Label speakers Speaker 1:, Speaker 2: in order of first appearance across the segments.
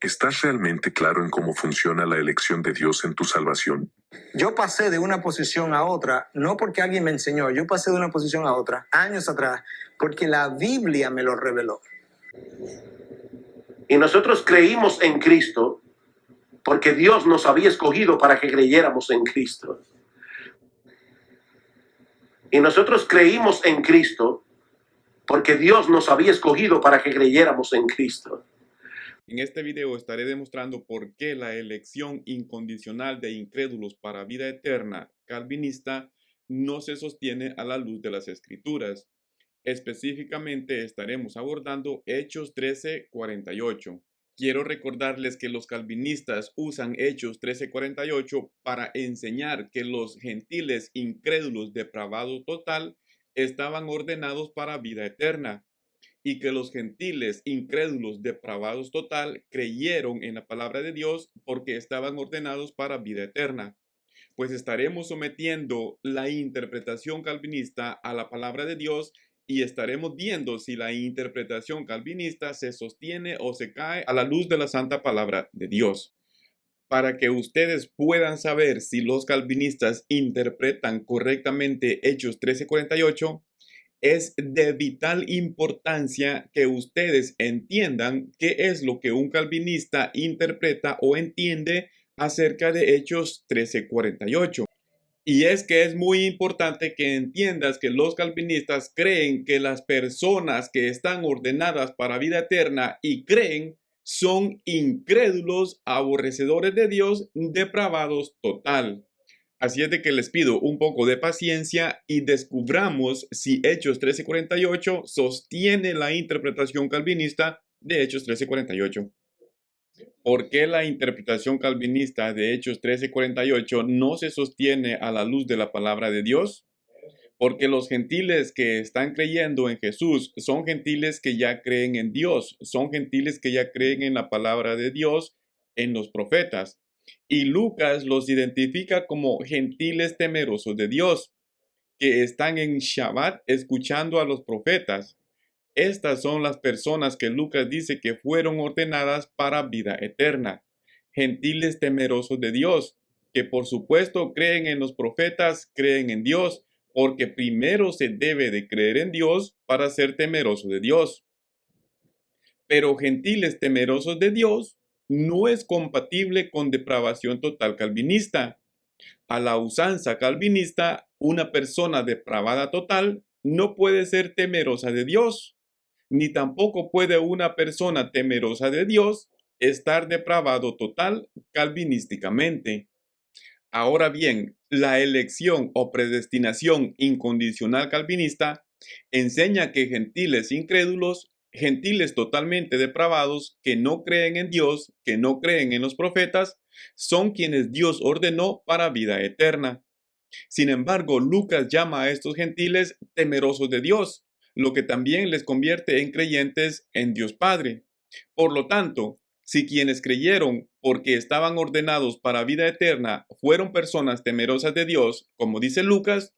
Speaker 1: ¿Estás realmente claro en cómo funciona la elección de Dios en tu salvación?
Speaker 2: Yo pasé de una posición a otra, no porque alguien me enseñó, yo pasé de una posición a otra años atrás, porque la Biblia me lo reveló.
Speaker 3: Y nosotros creímos en Cristo porque Dios nos había escogido para que creyéramos en Cristo. Y nosotros creímos en Cristo porque Dios nos había escogido para que creyéramos en Cristo.
Speaker 4: En este video estaré demostrando por qué la elección incondicional de incrédulos para vida eterna calvinista no se sostiene a la luz de las Escrituras. Específicamente estaremos abordando Hechos 13:48. Quiero recordarles que los calvinistas usan Hechos 13:48 para enseñar que los gentiles incrédulos depravados total estaban ordenados para vida eterna, y que los gentiles incrédulos depravados total creyeron en la palabra de Dios porque estaban ordenados para vida eterna. Pues estaremos sometiendo la interpretación calvinista a la palabra de Dios y estaremos viendo si la interpretación calvinista se sostiene o se cae a la luz de la santa palabra de Dios. Para que ustedes puedan saber si los calvinistas interpretan correctamente Hechos 13:48, es de vital importancia que ustedes entiendan qué es lo que un calvinista interpreta o entiende acerca de Hechos 13:48. Y es que es muy importante que entiendas que los calvinistas creen que las personas que están ordenadas para vida eterna y creen son incrédulos, aborrecedores de Dios, depravados total. Así es de que les pido un poco de paciencia y descubramos si Hechos 13:48 sostiene la interpretación calvinista de Hechos 13:48. ¿Por qué la interpretación calvinista de Hechos 13:48 no se sostiene a la luz de la palabra de Dios? Porque los gentiles que están creyendo en Jesús son gentiles que ya creen en Dios, son gentiles que ya creen en la palabra de Dios, en los profetas. Y Lucas los identifica como gentiles temerosos de Dios, que están en Shabbat escuchando a los profetas. Estas son las personas que Lucas dice que fueron ordenadas para vida eterna. Gentiles temerosos de Dios, que por supuesto creen en los profetas, creen en Dios, porque primero se debe de creer en Dios para ser temeroso de Dios. Pero gentiles temerosos de Dios no es compatible con depravación total calvinista. A la usanza calvinista, una persona depravada total no puede ser temerosa de Dios, ni tampoco puede una persona temerosa de Dios estar depravado total calvinísticamente. Ahora bien, la elección o predestinación incondicional calvinista enseña que gentiles incrédulos, gentiles totalmente depravados, que no creen en Dios, que no creen en los profetas, son quienes Dios ordenó para vida eterna. Sin embargo, Lucas llama a estos gentiles temerosos de Dios, lo que también les convierte en creyentes en Dios Padre. Por lo tanto, si quienes creyeron porque estaban ordenados para vida eterna fueron personas temerosas de Dios, como dice Lucas,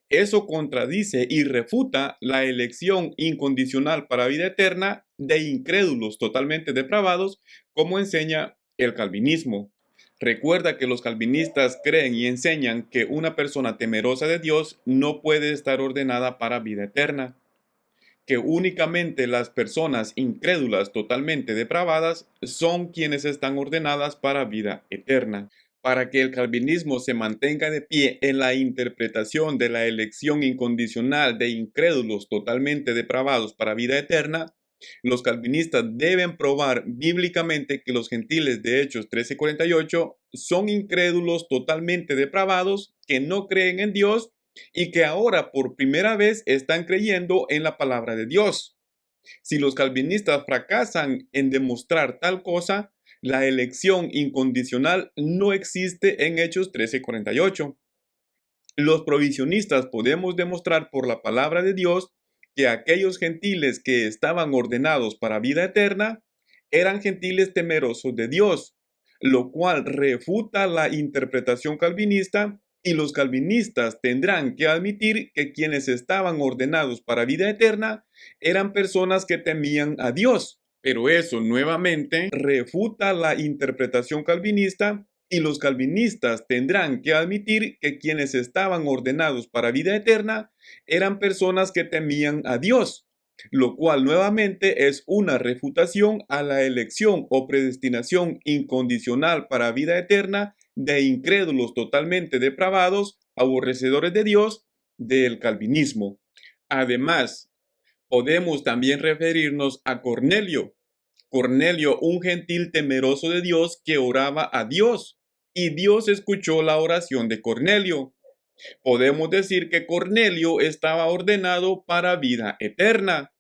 Speaker 4: eso contradice y refuta la elección incondicional para vida eterna de incrédulos totalmente depravados, como enseña el calvinismo. Recuerda que los calvinistas creen y enseñan que una persona temerosa de Dios no puede estar ordenada para vida eterna, que únicamente las personas incrédulas totalmente depravadas son quienes están ordenadas para vida eterna. Para que el calvinismo se mantenga de pie en la interpretación de la elección incondicional de incrédulos totalmente depravados para vida eterna, los calvinistas deben probar bíblicamente que los gentiles de Hechos 13:48 son incrédulos totalmente depravados, que no creen en Dios y que ahora por primera vez están creyendo en la palabra de Dios. Si los calvinistas fracasan en demostrar tal cosa, la elección incondicional no existe en Hechos 13:48. Los provisionistas podemos demostrar por la palabra de Dios que aquellos gentiles que estaban ordenados para vida eterna eran gentiles temerosos de Dios, lo cual refuta la interpretación calvinista, y los calvinistas tendrán que admitir que quienes estaban ordenados para vida eterna eran personas que temían a Dios, Pero eso nuevamente refuta la interpretación calvinista y los calvinistas tendrán que admitir que quienes estaban ordenados para vida eterna eran personas que temían a Dios, lo cual nuevamente es una refutación a la elección o predestinación incondicional para vida eterna de incrédulos totalmente depravados, aborrecedores de Dios, del calvinismo. Además, podemos también referirnos a Cornelio. Cornelio, un gentil temeroso de Dios que oraba a Dios, y Dios escuchó la oración de Cornelio. Podemos decir que Cornelio estaba ordenado para vida eterna,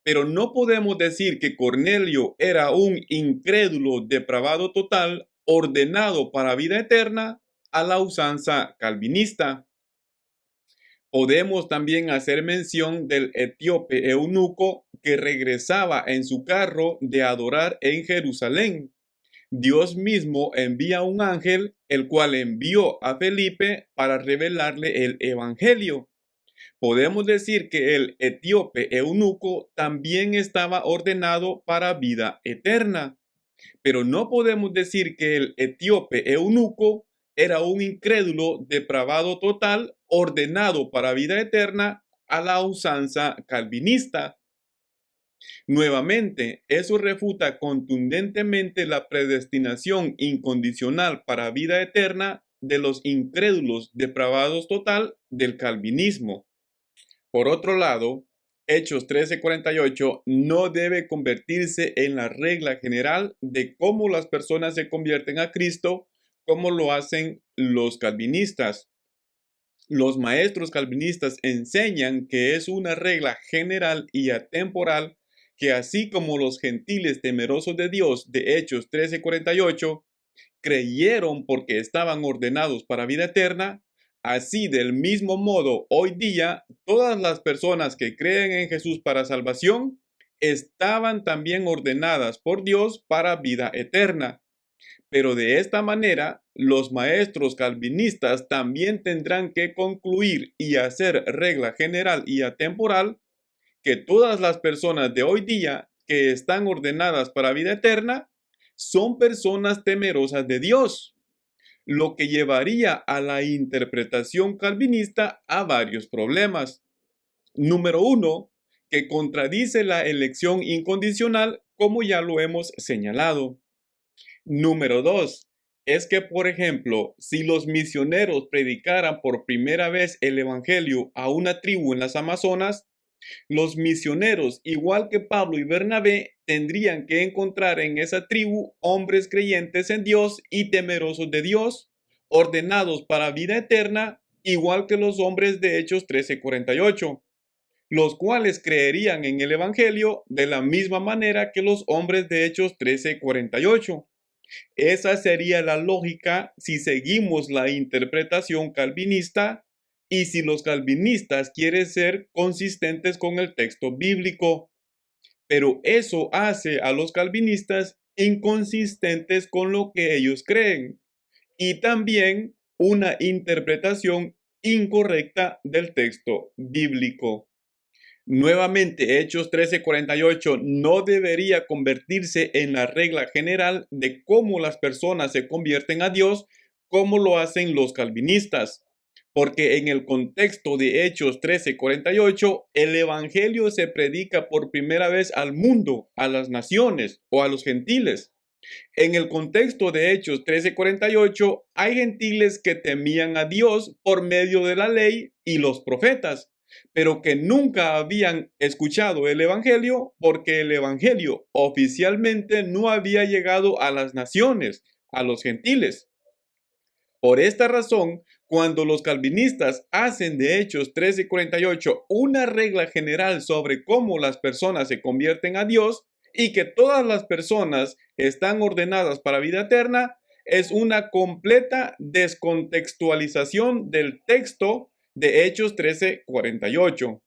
Speaker 4: pero no podemos decir que Cornelio era un incrédulo depravado total ordenado para vida eterna a la usanza calvinista. Podemos también hacer mención del etíope eunuco que regresaba en su carro de adorar en Jerusalén. Dios mismo envía un ángel, el cual envió a Felipe para revelarle el evangelio. Podemos decir que el etíope eunuco también estaba ordenado para vida eterna, pero no podemos decir que el etíope eunuco era un incrédulo depravado total ordenado para vida eterna a la usanza calvinista. Nuevamente, eso refuta contundentemente la predestinación incondicional para vida eterna de los incrédulos depravados total del calvinismo. Por otro lado, Hechos 13:48 no debe convertirse en la regla general de cómo las personas se convierten a Cristo, como lo hacen los calvinistas. Los maestros calvinistas enseñan que es una regla general y atemporal que así como los gentiles temerosos de Dios de Hechos 13:48 creyeron porque estaban ordenados para vida eterna, así del mismo modo hoy día todas las personas que creen en Jesús para salvación estaban también ordenadas por Dios para vida eterna. Pero de esta manera, los maestros calvinistas también tendrán que concluir y hacer regla general y atemporal que todas las personas de hoy día que están ordenadas para vida eterna son personas temerosas de Dios, lo que llevaría a la interpretación calvinista a varios problemas. Número uno, que contradice la elección incondicional, como ya lo hemos señalado. Número 2. Es que, por ejemplo, si los misioneros predicaran por primera vez el Evangelio a una tribu en las Amazonas, los misioneros, igual que Pablo y Bernabé, tendrían que encontrar en esa tribu hombres creyentes en Dios y temerosos de Dios, ordenados para vida eterna, igual que los hombres de Hechos 13:48, los cuales creerían en el Evangelio de la misma manera que los hombres de Hechos 13:48. Esa sería la lógica si seguimos la interpretación calvinista y si los calvinistas quieren ser consistentes con el texto bíblico. Pero eso hace a los calvinistas inconsistentes con lo que ellos creen y también una interpretación incorrecta del texto bíblico. Nuevamente, Hechos 13:48 no debería convertirse en la regla general de cómo las personas se convierten a Dios, como lo hacen los calvinistas, porque en el contexto de Hechos 13:48, el Evangelio se predica por primera vez al mundo, a las naciones o a los gentiles. En el contexto de Hechos 13:48, hay gentiles que temían a Dios por medio de la ley y los profetas, pero que nunca habían escuchado el Evangelio porque el Evangelio oficialmente no había llegado a las naciones, a los gentiles. Por esta razón, cuando los calvinistas hacen de Hechos 13:48 una regla general sobre cómo las personas se convierten a Dios y que todas las personas están ordenadas para vida eterna, es una completa descontextualización del texto de Hechos 13:48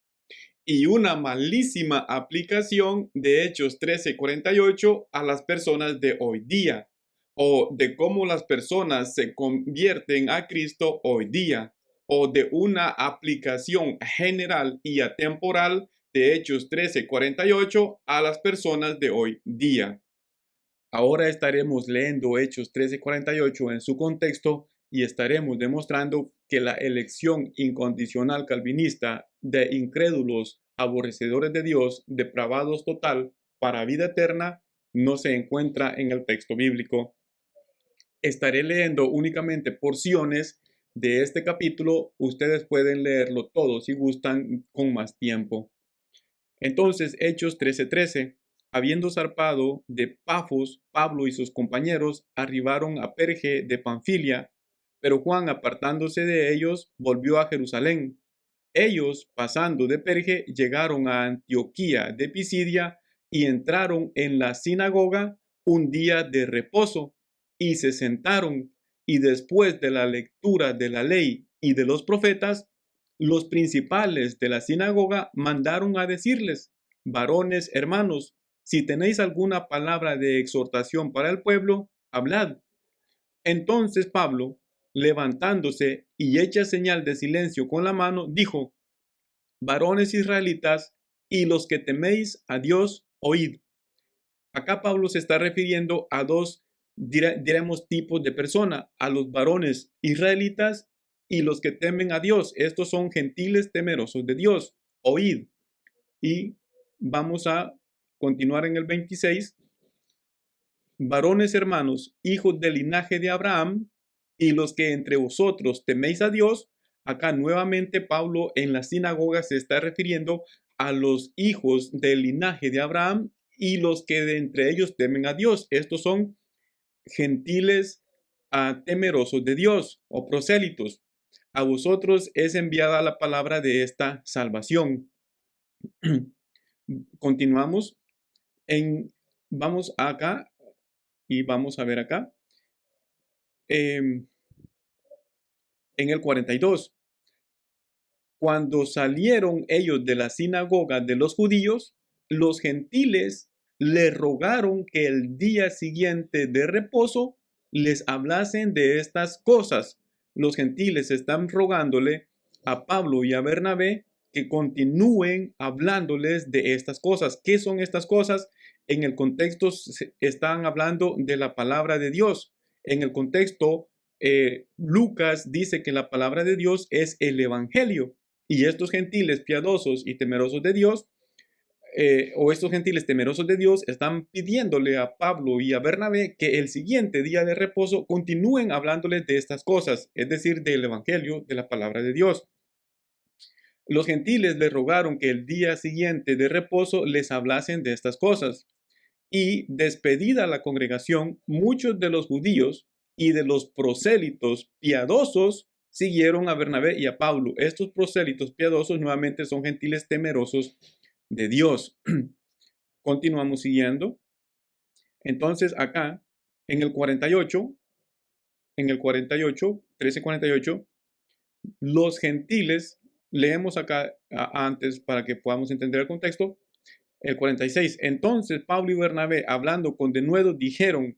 Speaker 4: y una malísima aplicación de Hechos 13:48 a las personas de hoy día o de cómo las personas se convierten a Cristo hoy día o de una aplicación general y atemporal de Hechos 13:48 a las personas de hoy día. Ahora estaremos leyendo Hechos 13:48 en su contexto y estaremos demostrando que la elección incondicional calvinista de incrédulos, aborrecedores de Dios, depravados total, para vida eterna, no se encuentra en el texto bíblico. Estaré leyendo únicamente porciones de este capítulo. Ustedes pueden leerlo todo si gustan con más tiempo. Entonces, Hechos 13:13. Habiendo zarpado de Pafos, Pablo y sus compañeros arribaron a Perge de Panfilia, pero Juan, apartándose de ellos, volvió a Jerusalén. Ellos, pasando de Perge, llegaron a Antioquía de Pisidia y entraron en la sinagoga un día de reposo y se sentaron, y después de la lectura de la ley y de los profetas, los principales de la sinagoga mandaron a decirles: varones hermanos, si tenéis alguna palabra de exhortación para el pueblo, hablad. Entonces Pablo, levantándose y hecha señal de silencio con la mano, dijo: varones israelitas y los que teméis a Dios, oíd. Acá Pablo se está refiriendo a dos, diremos, tipos de persona: a los varones israelitas y los que temen a Dios. Estos son gentiles temerosos de Dios. Oíd. Y vamos a continuar en el 26. Varones hermanos, hijos del linaje de Abraham, y los que entre vosotros teméis a Dios. Acá nuevamente Pablo en la sinagoga se está refiriendo a los hijos del linaje de Abraham y los que de entre ellos temen a Dios. Estos son gentiles temerosos de Dios o prosélitos. A vosotros es enviada la palabra de esta salvación. Continuamos. Vamos acá y vamos a ver acá. En el 42. Cuando salieron ellos de la sinagoga de los judíos, los gentiles le rogaron que el día siguiente de reposo les hablasen de estas cosas. Los gentiles están rogándole a Pablo y a Bernabé que continúen hablándoles de estas cosas. ¿Qué son estas cosas? En el contexto están hablando de la palabra de Dios. En el contexto, Lucas dice que la palabra de Dios es el evangelio. Y estos gentiles piadosos y temerosos de Dios, estos gentiles temerosos de Dios, están pidiéndole a Pablo y a Bernabé que el siguiente día de reposo continúen hablándoles de estas cosas, es decir, del evangelio, de la palabra de Dios. Los gentiles le rogaron que el día siguiente de reposo les hablasen de estas cosas. Y despedida la congregación, muchos de los judíos y de los prosélitos piadosos siguieron a Bernabé y a Pablo. Estos prosélitos piadosos nuevamente son gentiles temerosos de Dios. Continuamos siguiendo. Entonces acá, en el 48, 13:48, los gentiles, leemos acá antes para que podamos entender el contexto. El 46. Entonces Pablo y Bernabé, hablando con denuedo, dijeron: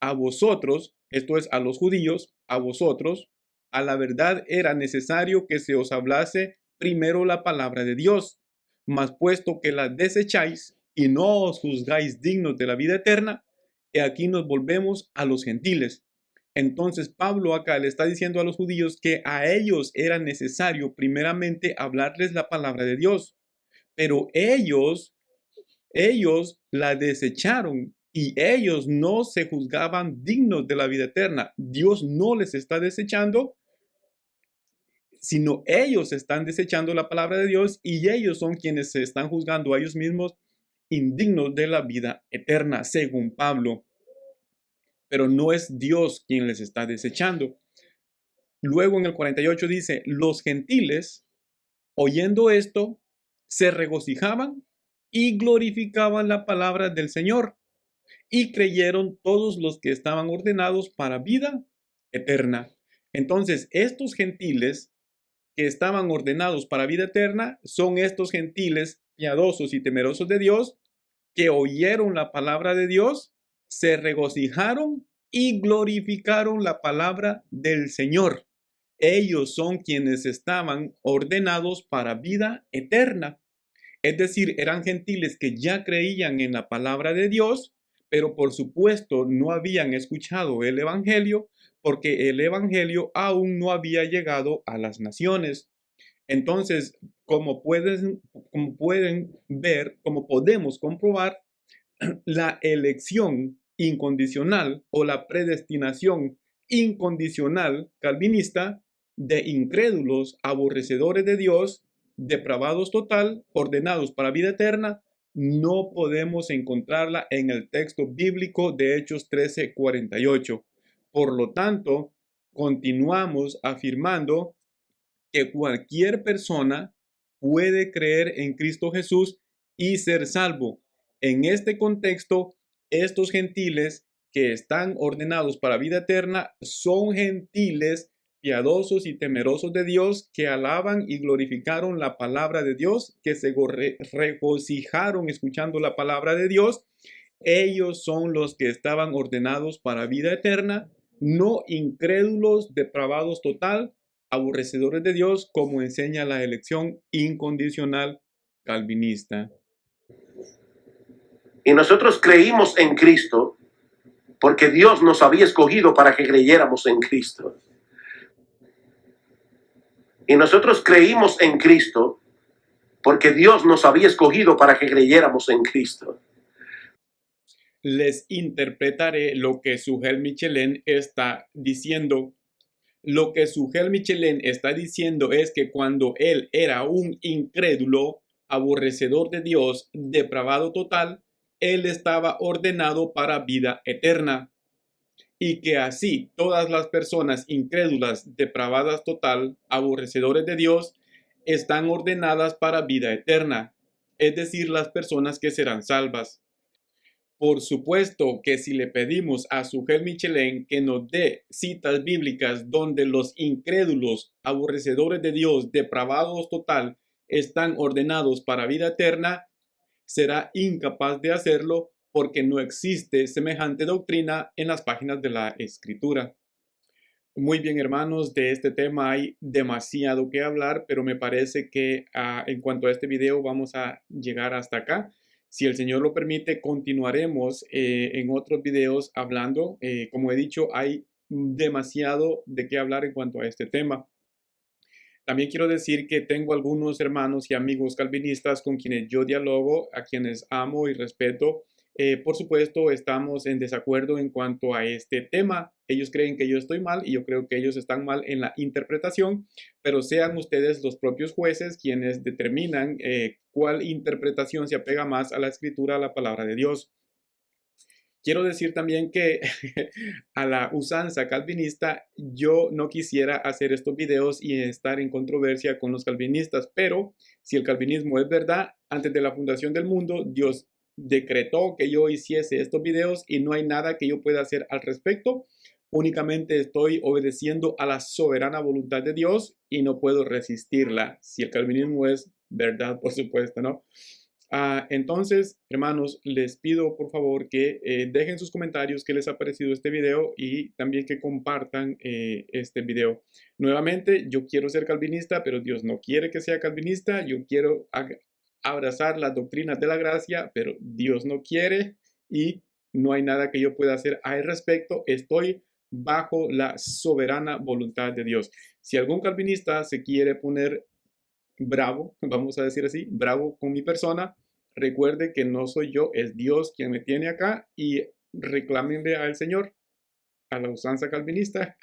Speaker 4: a vosotros, esto es a los judíos, a vosotros, a la verdad era necesario que se os hablase primero la palabra de Dios, mas puesto que la desecháis y no os juzgáis dignos de la vida eterna, y aquí nos volvemos a los gentiles. Entonces Pablo acá le está diciendo a los judíos que a ellos era necesario primeramente hablarles la palabra de Dios, pero ellos la desecharon y ellos no se juzgaban dignos de la vida eterna. Dios no les está desechando, sino ellos están desechando la palabra de Dios y ellos son quienes se están juzgando a ellos mismos indignos de la vida eterna, según Pablo. Pero no es Dios quien les está desechando. Luego en el 48 dice: los gentiles, oyendo esto, se regocijaban y glorificaban la palabra del Señor, y creyeron todos los que estaban ordenados para vida eterna. Entonces, estos gentiles que estaban ordenados para vida eterna son estos gentiles piadosos y temerosos de Dios que oyeron la palabra de Dios, se regocijaron y glorificaron la palabra del Señor. Ellos son quienes estaban ordenados para vida eterna. Es decir, eran gentiles que ya creían en la palabra de Dios, pero por supuesto no habían escuchado el evangelio porque el evangelio aún no había llegado a las naciones. Entonces, como pueden ver, como podemos comprobar, la elección incondicional o la predestinación incondicional calvinista de incrédulos, aborrecedores de Dios, depravados total, ordenados para vida eterna, no podemos encontrarla en el texto bíblico de Hechos 13:48. Por lo tanto, continuamos afirmando que cualquier persona puede creer en Cristo Jesús y ser salvo. En este contexto, estos gentiles que están ordenados para vida eterna son gentiles piadosos y temerosos de Dios que alaban y glorificaron la palabra de Dios, que se regocijaron escuchando la palabra de Dios. Ellos son los que estaban ordenados para vida eterna, no incrédulos, depravados total, aborrecedores de Dios, como enseña la elección incondicional calvinista.
Speaker 3: Y nosotros creímos en Cristo porque Dios nos había escogido para que creyéramos en Cristo. Y nosotros creímos en Cristo porque Dios nos había escogido para que creyéramos en Cristo.
Speaker 4: Les interpretaré lo que Sugel Michelin está diciendo. Lo que Sugel Michelin está diciendo es que cuando él era un incrédulo, aborrecedor de Dios, depravado total, él estaba ordenado para vida eterna. Y que así todas las personas incrédulas, depravadas total, aborrecedores de Dios, están ordenadas para vida eterna, es decir, las personas que serán salvas. Por supuesto que si le pedimos a Sugel Michelin que nos dé citas bíblicas donde los incrédulos, aborrecedores de Dios, depravados total, están ordenados para vida eterna, será incapaz de hacerlo porque no existe semejante doctrina en las páginas de la Escritura. Muy bien, hermanos, de este tema hay demasiado que hablar, pero me parece que en cuanto a este video vamos a llegar hasta acá. Si el Señor lo permite, continuaremos en otros videos hablando. Como he dicho, hay demasiado de qué hablar en cuanto a este tema. También quiero decir que tengo algunos hermanos y amigos calvinistas con quienes yo dialogo, a quienes amo y respeto. Por supuesto, estamos en desacuerdo en cuanto a este tema. Ellos creen que yo estoy mal y yo creo que ellos están mal en la interpretación, pero sean ustedes los propios jueces quienes determinan cuál interpretación se apega más a la Escritura, a la palabra de Dios. Quiero decir también que a la usanza calvinista yo no quisiera hacer estos videos y estar en controversia con los calvinistas, pero si el calvinismo es verdad, antes de la fundación del mundo, Dios decretó que yo hiciese estos videos y no hay nada que yo pueda hacer al respecto. Únicamente estoy obedeciendo a la soberana voluntad de Dios y no puedo resistirla. Si el calvinismo es verdad, por supuesto, ¿no? Entonces, hermanos, les pido por favor que dejen sus comentarios qué les ha parecido este video y también que compartan este video. Nuevamente, yo quiero ser calvinista, pero Dios no quiere que sea calvinista. Yo quiero abrazar las doctrinas de la gracia, pero Dios no quiere y no hay nada que yo pueda hacer al respecto. Estoy bajo la soberana voluntad de Dios. Si algún calvinista se quiere poner bravo, vamos a decir así, bravo con mi persona, recuerde que no soy yo, es Dios quien me tiene acá y reclámenle al Señor, a la usanza calvinista.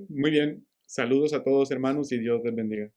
Speaker 4: Muy bien, saludos a todos hermanos y Dios les bendiga.